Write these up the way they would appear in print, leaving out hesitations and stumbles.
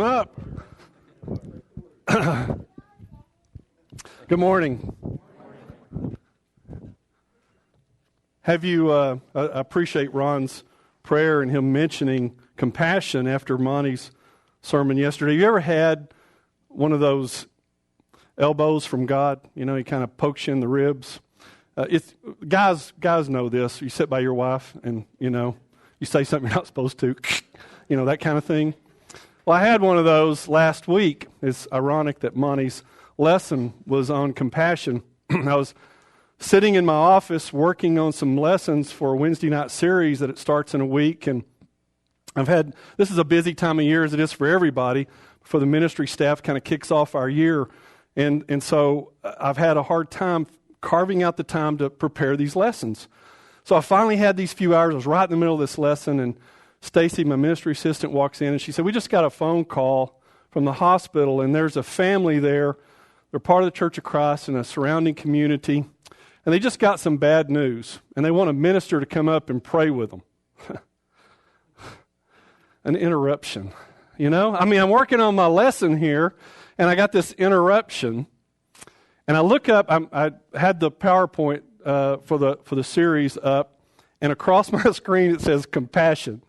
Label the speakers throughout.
Speaker 1: Up. Good morning. Have you, I appreciate Ron's prayer and him mentioning compassion after Monty's sermon yesterday. You ever had one of those elbows from God? You know, he kind of pokes you in the ribs. Guys know this. You sit by your wife and, you know, you say something you're not supposed to, you know, that kind of thing. Well, I had one of those last week. It's ironic that Monty's lesson was on compassion. I was sitting in my office working on some lessons for a Wednesday night series that it starts in a week, and this is a busy time of year as it is for everybody. For the ministry staff, kind of kicks off our year, and so I've had a hard time carving out the time to prepare these lessons. So I finally had these few hours. I was right in the middle of this lesson, and Stacy, my ministry assistant, walks in and she said, "We just got a phone call from the hospital, and there's a family there. They're part of the Church of Christ in a surrounding community, and they just got some bad news, and they want a minister to come up and pray with them." An interruption, you know? I mean, I'm working on my lesson here, and I got this interruption, and I look up. I had the PowerPoint for the series up, and across my screen it says compassion.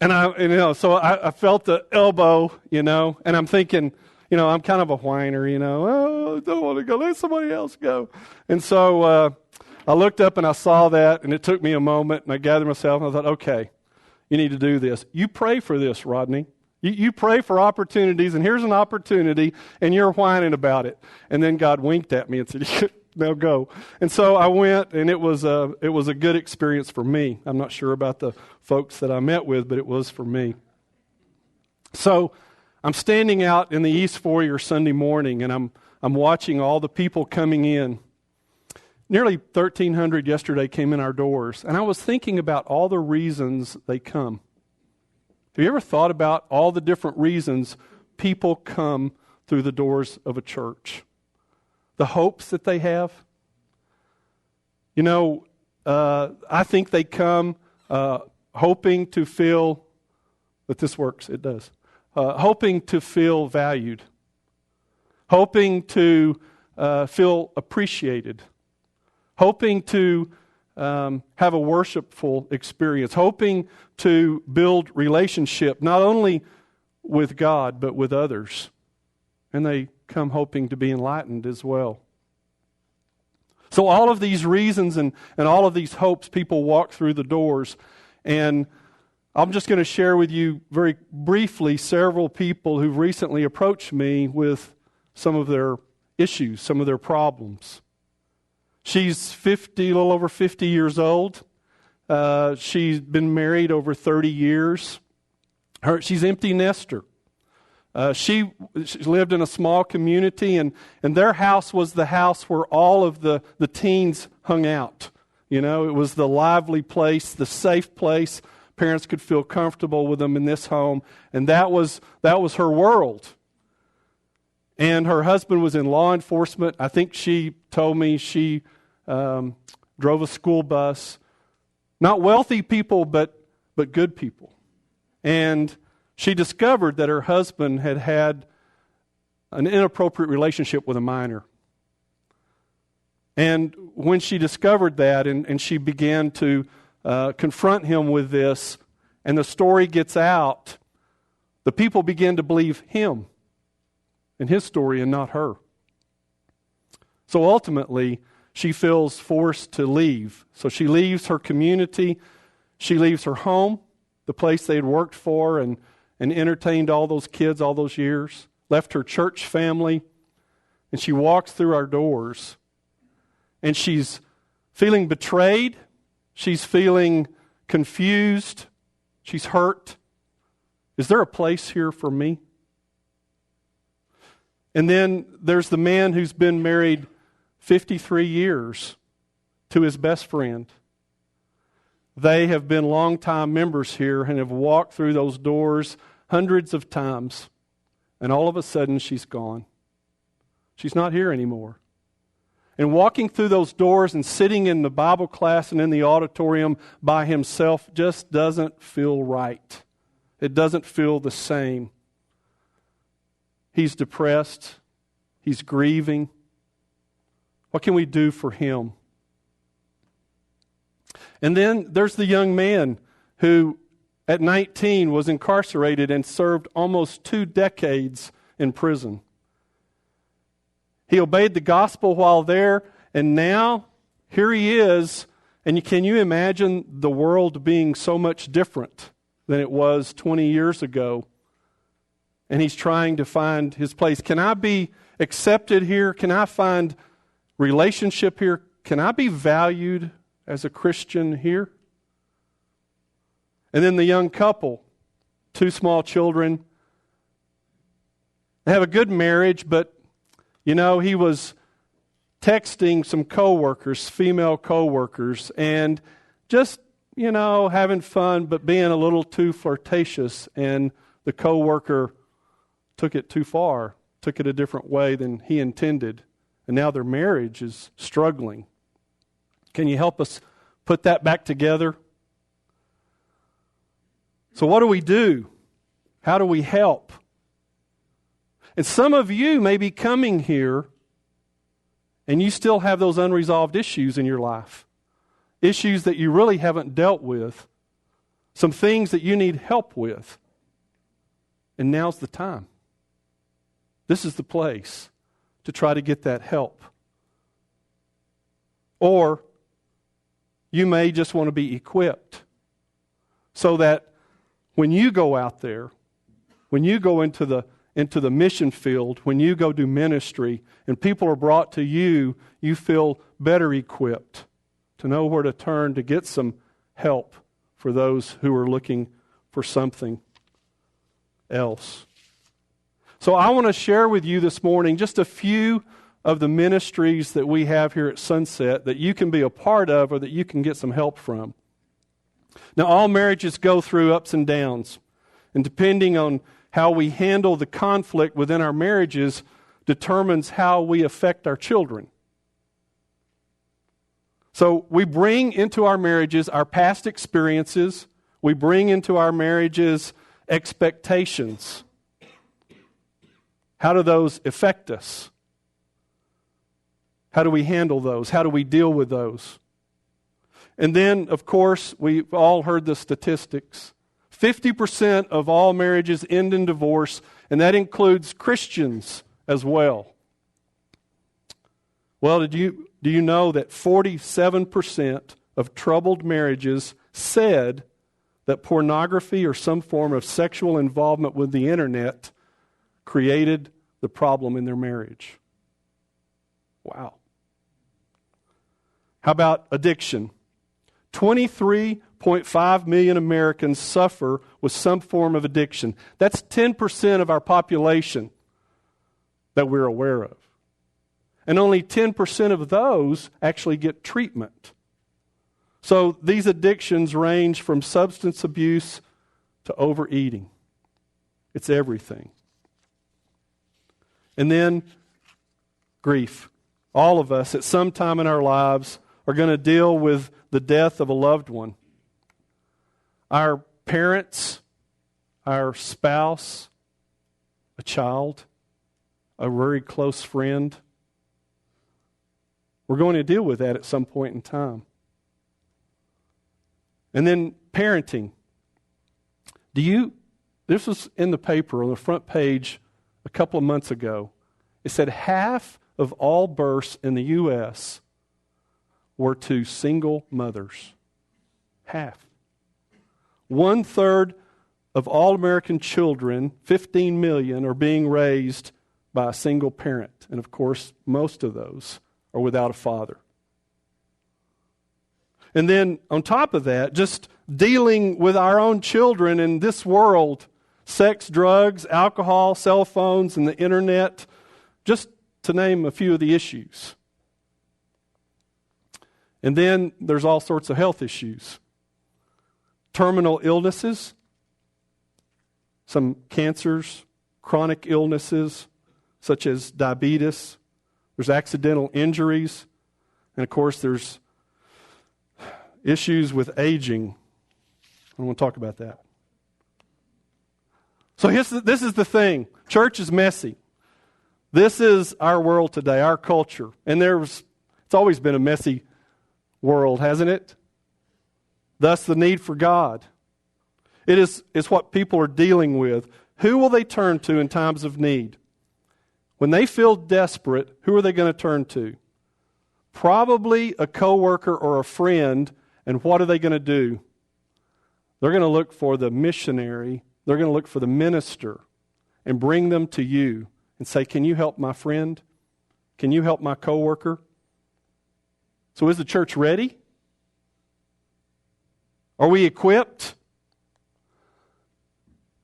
Speaker 1: So I felt the elbow, you know, and I'm thinking, you know, I'm kind of a whiner, you know, oh, I don't want to go, let somebody else go. And so I looked up and I saw that, and it took me a moment, and I gathered myself, and I thought, okay, you need to do this. You pray for this, Rodney. You pray for opportunities, and here's an opportunity, and you're whining about it. And then God winked at me and said, "Now go." And so I went, and it was a good experience for me. I'm not sure about the folks that I met with, but it was for me. So I'm standing out in the East Foyer Sunday morning, and I'm watching all the people coming in. Nearly 1,300 yesterday came in our doors, and I was thinking about all the reasons they come. Have you ever thought about all the different reasons people come through the doors of a church? The hopes that they have? You know, I think they come hoping to feel that this works. It does. Hoping to feel valued. Hoping to feel appreciated. Hoping to have a worshipful experience. Hoping to build relationship, not only with God, but with others. And they come hoping to be enlightened as well. So all of these reasons and all of these hopes, people walk through the doors. And I'm just going to share with you very briefly several people who've recently approached me with some of their issues, some of their problems. She's 50, a little over 50 years old. She's been married over 30 years. She's empty nester. She lived in a small community, and their house was the house where all of the teens hung out. You know, it was the lively place, the safe place. Parents could feel comfortable with them in this home, and that was her world. And her husband was in law enforcement. I think she told me she drove a school bus. Not wealthy people, but good people. And she discovered that her husband had an inappropriate relationship with a minor. And when she discovered that and she began to confront him with this, and the story gets out, the people begin to believe him and his story and not her. So ultimately, she feels forced to leave. So she leaves her community, she leaves her home, the place they had worked for and entertained all those kids all those years, left her church family, and she walks through our doors, and she's feeling betrayed, she's feeling confused, she's hurt. Is there a place here for me? And then there's the man who's been married 53 years to his best friend. They have been longtime members here and have walked through those doors hundreds of times. And all of a sudden, she's gone. She's not here anymore. And walking through those doors and sitting in the Bible class and in the auditorium by himself just doesn't feel right. It doesn't feel the same. He's depressed. He's grieving. What can we do for him? And then there's the young man who, at 19, was incarcerated and served almost 2 decades in prison. He obeyed the gospel while there, and now here he is. And can you imagine the world being so much different than it was 20 years ago? And he's trying to find his place. Can I be accepted here? Can I find relationship here? Can I be valued as a Christian here? And then the young couple, 2 small children. They have a good marriage, but he was texting some coworkers, female coworkers, and just, having fun, but being a little too flirtatious. And the coworker took it too far, took it a different way than he intended. And now their marriage is struggling. Can you help us put that back together? So what do we do? How do we help? And some of you may be coming here and you still have those unresolved issues in your life. Issues that you really haven't dealt with. Some things that you need help with. And now's the time. This is the place to try to get that help. Or you may just want to be equipped so that when you go out there, when you go into the mission field, when you go do ministry and people are brought to you, you feel better equipped to know where to turn to get some help for those who are looking for something else. So I want to share with you this morning just a few of the ministries that we have here at Sunset that you can be a part of or that you can get some help from. Now, all marriages go through ups and downs, and depending on how we handle the conflict within our marriages determines how we affect our children. So we bring into our marriages our past experiences. We bring into our marriages expectations. How do those affect us? How do we handle those? How do we deal with those? And then, of course, we've all heard the statistics. 50% of all marriages end in divorce, and that includes Christians as well. Well, do you know that 47% of troubled marriages said that pornography or some form of sexual involvement with the internet created the problem in their marriage? Wow. How about addiction? 23.5 million Americans suffer with some form of addiction. That's 10% of our population that we're aware of. And only 10% of those actually get treatment. So these addictions range from substance abuse to overeating. It's everything. And then grief. All of us at some time in our lives are going to deal with the death of a loved one. Our parents, our spouse, a child, a very close friend. We're going to deal with that at some point in time. And then parenting. This was in the paper on the front page a couple of months ago. It said half of all births in the U.S. were to single mothers. Half. 1/3 of all American children, 15 million, are being raised by a single parent. And of course, most of those are without a father. And then on top of that, just dealing with our own children in this world, sex, drugs, alcohol, cell phones, and the internet, just to name a few of the issues. And then there's all sorts of health issues. Terminal illnesses, some cancers, chronic illnesses, such as diabetes. There's accidental injuries. And of course, there's issues with aging. I want to talk about that. So this is the thing. Church is messy. This is our world today, our culture. And it's always been a messy world, hasn't it? Thus the need for God. It's what people are dealing with. Who will they turn to in times of need? When they feel desperate, who are they going to turn to? Probably a coworker or a friend. And what are they going to do? They're going to look for the missionary. They're going to look for the minister and bring them to you and say, can you help my friend? Can you help my coworker? So is the church ready? Are we equipped?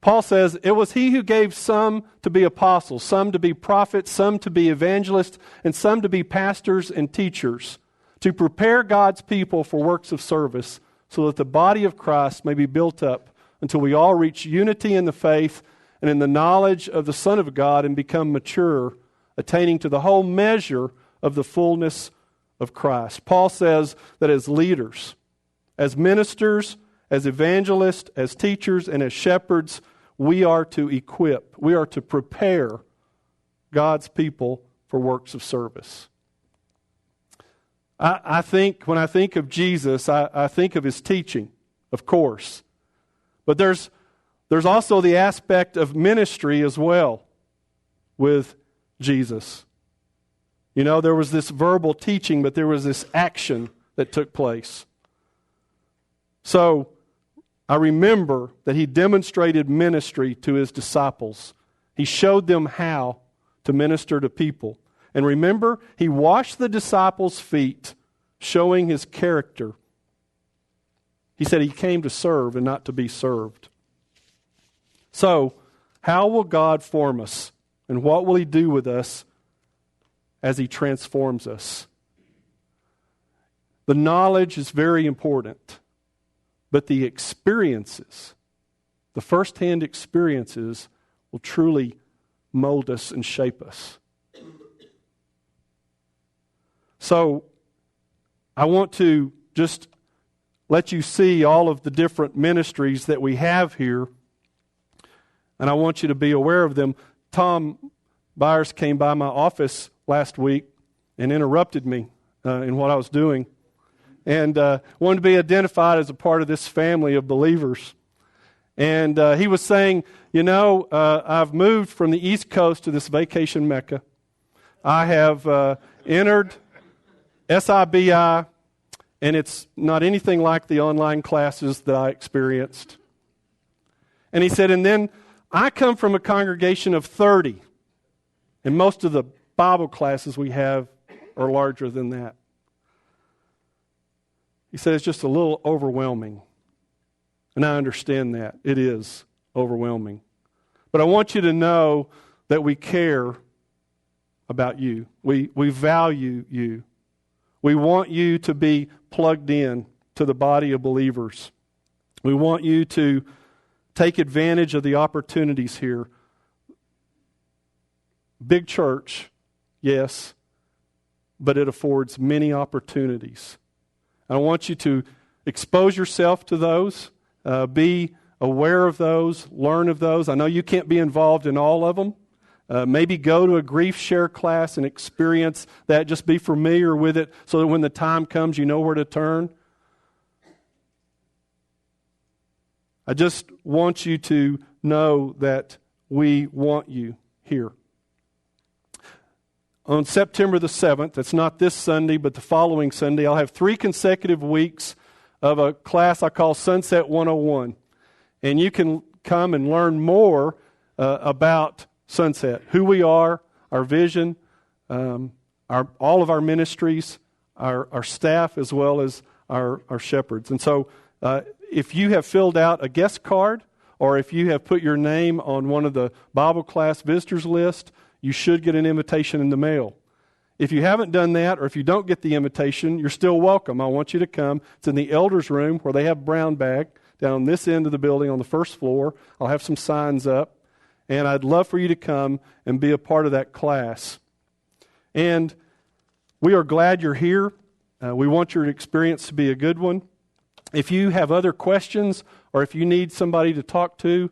Speaker 1: Paul says, it was he who gave some to be apostles, some to be prophets, some to be evangelists, and some to be pastors and teachers, to prepare God's people for works of service, so that the body of Christ may be built up until we all reach unity in the faith and in the knowledge of the Son of God and become mature, attaining to the whole measure of the fullness of Christ. Paul says that as leaders, as ministers, as evangelists, as teachers, and as shepherds, we are to equip, we are to prepare God's people for works of service. I think, when I think of Jesus, I think of his teaching, of course. But there's also the aspect of ministry as well with Jesus. You know, there was this verbal teaching, but there was this action that took place. So, I remember that he demonstrated ministry to his disciples. He showed them how to minister to people. And remember, he washed the disciples' feet, showing his character. He said he came to serve and not to be served. So, how will God form us? And what will he do with us as he transforms us? The knowledge is very important. But the experiences, the first-hand experiences, will truly mold us and shape us. So, I want to just let you see all of the different ministries that we have here, and I want you to be aware of them. Tom Byers came by my office last week and interrupted me in what I was doing, and wanted to be identified as a part of this family of believers. And he was saying, you know, I've moved from the East Coast to this vacation Mecca. I have entered SIBI, and it's not anything like the online classes that I experienced. And he said, and then I come from a congregation of 30, and most of the Bible classes we have are larger than that. He said it's just a little overwhelming. And I understand that. It is overwhelming. But I want you to know that we care about you. We value you. We want you to be plugged in to the body of believers. We want you to take advantage of the opportunities here. Big church, yes, but it affords many opportunities. I want you to expose yourself to those, be aware of those, learn of those. I know you can't be involved in all of them. Maybe go to a grief share class and experience that. Just be familiar with it so that when the time comes, you know where to turn. I just want you to know that we want you here. On September the 7th, that's not this Sunday, but the following Sunday, I'll have 3 consecutive weeks of a class I call Sunset 101. And you can come and learn more about Sunset, who we are, our vision, all of our ministries, our staff, as well as our shepherds. And so if you have filled out a guest card, or if you have put your name on one of the Bible class visitors list, you should get an invitation in the mail. If you haven't done that, or if you don't get the invitation, you're still welcome. I want you to come. It's in the elders' room where they have brown bag down on this end of the building on the first floor. I'll have some signs up. And I'd love for you to come and be a part of that class. And we are glad you're here. We want your experience to be a good one. If you have other questions, or if you need somebody to talk to,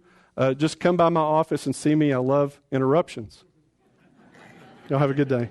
Speaker 1: just come by my office and see me. I love interruptions. Y'all have a good day.